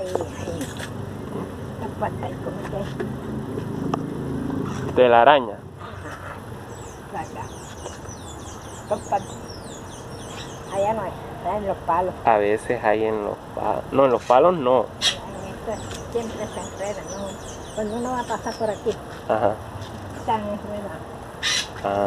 ahí. Las patas, como que De la araña. acá. Dos patas. Allá no hay, está en los palos. A veces hay en los palos. No, en los palos no. En esto siempre se enredan, ¿no? Cuando uno va a pasar por aquí, Ajá. están enredados. Ah.